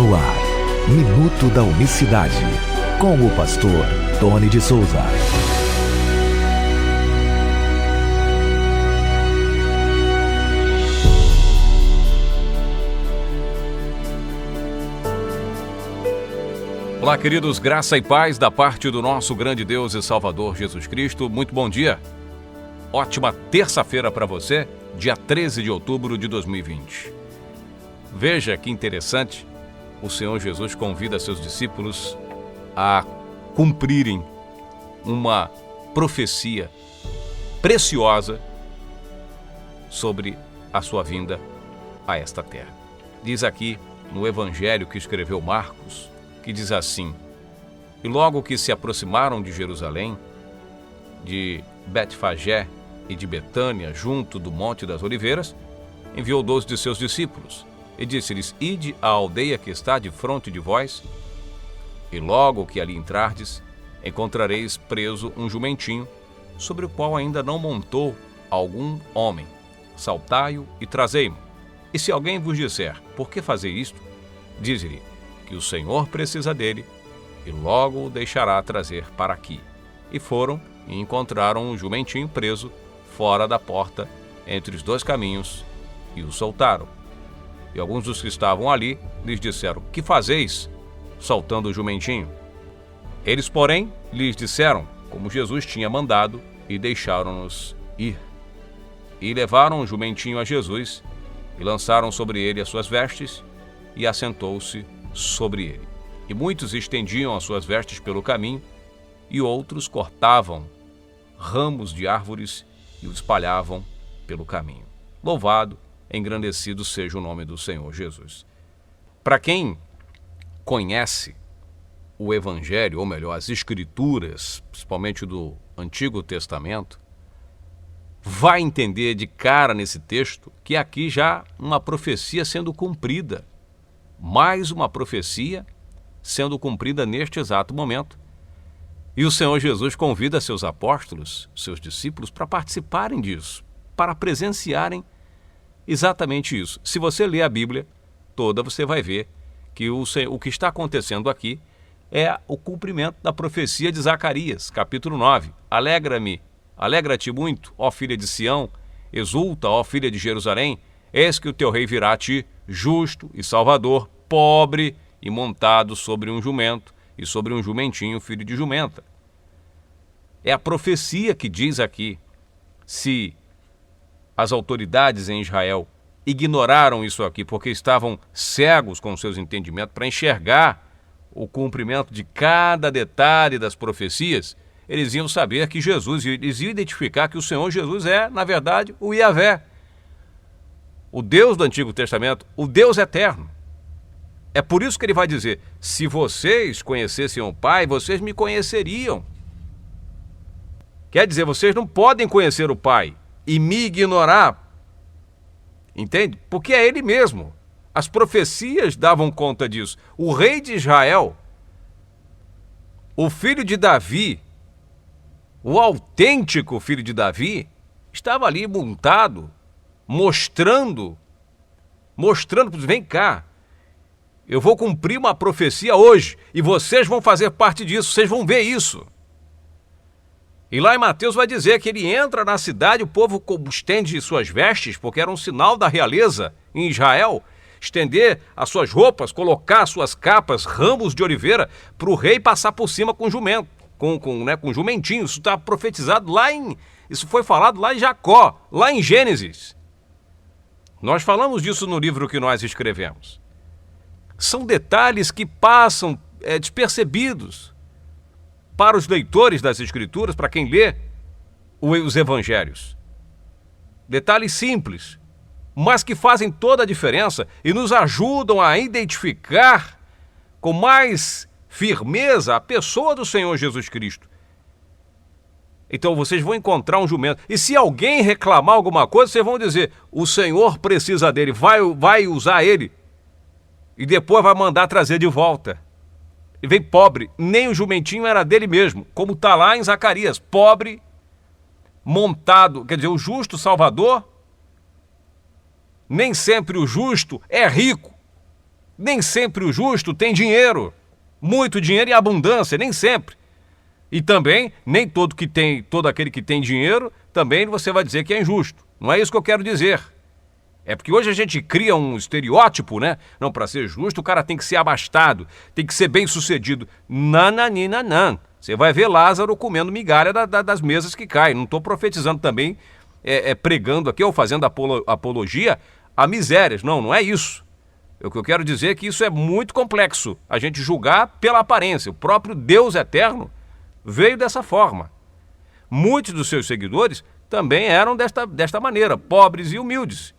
No ar, Minuto da Unicidade, com o pastor Tony de Souza. Olá, queridos, graça e paz da parte do nosso grande Deus e Salvador Jesus Cristo. Muito bom dia. Ótima terça-feira para você, dia 13 de outubro de 2020. Veja que interessante, o Senhor Jesus convida seus discípulos a cumprirem uma profecia preciosa sobre a sua vinda a esta terra. Diz aqui no Evangelho que escreveu Marcos, que diz assim: e logo que se aproximaram de Jerusalém, de Betfagé e de Betânia, junto do Monte das Oliveiras, enviou 12 de seus discípulos e disse-lhes: ide à aldeia que está defronte de vós, e logo que ali entrardes, encontrareis preso um jumentinho, sobre o qual ainda não montou algum homem. Saltai-o e trazei-mo. E se alguém vos disser: por que fazer isto? Dize-lhe que o Senhor precisa dele, e logo o deixará trazer para aqui. E foram e encontraram um jumentinho preso fora da porta, entre os dois caminhos, e o soltaram. E alguns dos que estavam ali lhes disseram: que fazeis, soltando o jumentinho? Eles, porém, lhes disseram como Jesus tinha mandado, e deixaram-nos ir. E levaram o jumentinho a Jesus, e lançaram sobre ele as suas vestes, e assentou-se sobre ele. E muitos estendiam as suas vestes pelo caminho, e outros cortavam ramos de árvores e os espalhavam pelo caminho. Louvado, engrandecido seja o nome do Senhor Jesus. Para quem conhece o Evangelho, ou melhor, as Escrituras, principalmente do Antigo Testamento, vai entender de cara nesse texto que aqui já uma profecia sendo cumprida. Mais uma profecia sendo cumprida neste exato momento. E o Senhor Jesus convida seus apóstolos, seus discípulos, para participarem disso, para presenciarem exatamente isso. Se você ler a Bíblia toda, você vai ver que o que está acontecendo aqui é o cumprimento da profecia de Zacarias, capítulo 9. Alegra-te muito, ó filha de Sião, exulta, ó filha de Jerusalém, eis que o teu rei virá a ti, justo e salvador, pobre e montado sobre um jumento, e sobre um jumentinho, filho de jumenta. É a profecia que diz aqui. Se as autoridades em Israel ignoraram isso aqui porque estavam cegos com seus entendimentos para enxergar o cumprimento de cada detalhe das profecias, eles iam saber que Jesus, eles iam identificar que o Senhor Jesus é, na verdade, o Iavé, o Deus do Antigo Testamento, o Deus eterno. É por isso que ele vai dizer: se vocês conhecessem o Pai, vocês me conheceriam. Quer dizer, vocês não podem conhecer o Pai e me ignorar. Entende? Porque é ele mesmo. As profecias davam conta disso. O rei de Israel, o filho de Davi, o autêntico filho de Davi, estava ali montado, mostrando, vem cá, eu vou cumprir uma profecia hoje, e vocês vão fazer parte disso, vocês vão ver isso. E lá em Mateus vai dizer que ele entra na cidade, o povo estende suas vestes, porque era um sinal da realeza em Israel, estender as suas roupas, colocar as suas capas, ramos de oliveira, para o rei passar por cima com jumento, com jumentinho. Isso está profetizado isso foi falado lá em Jacó, lá em Gênesis. Nós falamos disso no livro que nós escrevemos. São detalhes que passam despercebidos para os leitores das Escrituras, para quem lê os Evangelhos. Detalhes simples, mas que fazem toda a diferença e nos ajudam a identificar com mais firmeza a pessoa do Senhor Jesus Cristo. Então vocês vão encontrar um jumento. E se alguém reclamar alguma coisa, vocês vão dizer: o Senhor precisa dele, vai usar ele. E depois vai mandar trazer de volta. E vem pobre, nem o jumentinho era dele mesmo, como está lá em Zacarias, pobre, montado, quer dizer, o justo Salvador. Nem sempre o justo é rico. Nem sempre o justo tem dinheiro. Muito dinheiro e abundância, nem sempre. E também, nem todo aquele que tem dinheiro, também você vai dizer que é injusto. Não é isso que eu quero dizer. É porque hoje a gente cria um estereótipo, né? Não, para ser justo, o cara tem que ser abastado, tem que ser bem-sucedido. Nananina. Você vai ver Lázaro comendo migalha das mesas que caem. Não estou profetizando também, pregando aqui ou fazendo apologia a misérias. Não é isso. O que eu quero dizer é que isso é muito complexo, a gente julgar pela aparência. O próprio Deus eterno veio dessa forma. Muitos dos seus seguidores também eram desta maneira, pobres e humildes.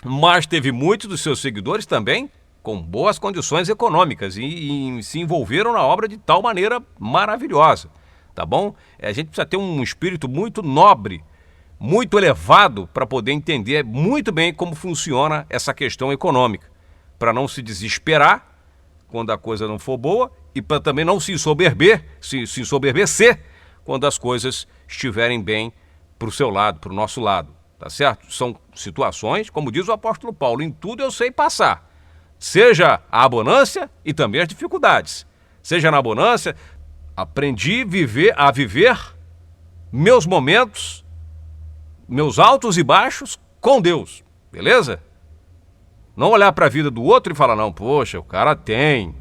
Mas teve muitos dos seus seguidores também com boas condições econômicas e se envolveram na obra de tal maneira maravilhosa, tá bom? A gente precisa ter um espírito muito nobre, muito elevado para poder entender muito bem como funciona essa questão econômica, para não se desesperar quando a coisa não for boa e para também não se ensoberbecer quando as coisas estiverem bem para o seu lado, para o nosso lado, tá certo? São situações, como diz o apóstolo Paulo, em tudo eu sei passar, seja a abundância e também as dificuldades. Seja na abundância, aprendi a viver meus momentos, meus altos e baixos com Deus, beleza? Não olhar para a vida do outro e falar, não, poxa, o cara tem.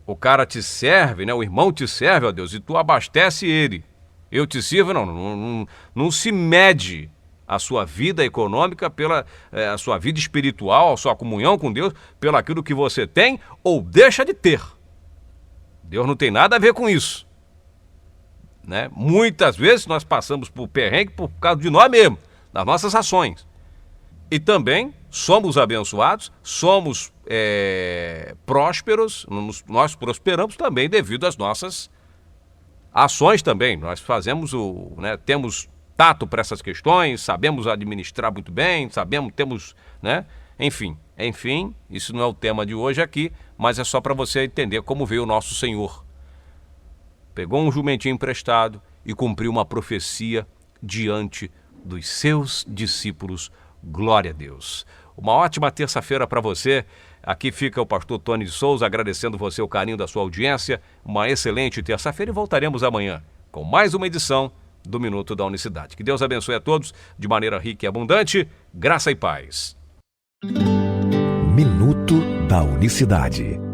O cara te serve, né? O irmão te serve, ó Deus, e tu abastece ele. Eu te sirvo, não se mede a sua vida econômica pela a sua vida espiritual, a sua comunhão com Deus, pelo aquilo que você tem ou deixa de ter. Deus não tem nada a ver com isso, né? Muitas vezes nós passamos por perrengue por causa de nós mesmos, das nossas ações. E também somos abençoados, somos prósperos, nós prosperamos também devido às nossas ações também. Nós fazemos temos tato para essas questões, sabemos administrar muito bem, temos, né? Enfim, isso não é o tema de hoje aqui, mas é só para você entender como veio o nosso Senhor. Pegou um jumentinho emprestado e cumpriu uma profecia diante dos seus discípulos. Glória a Deus. Uma ótima terça-feira para você. Aqui fica o pastor Tony de Souza agradecendo você o carinho da sua audiência. Uma excelente terça-feira e voltaremos amanhã com mais uma edição do Minuto da Unicidade. Que Deus abençoe a todos de maneira rica e abundante. Graça e paz. Minuto da Unicidade.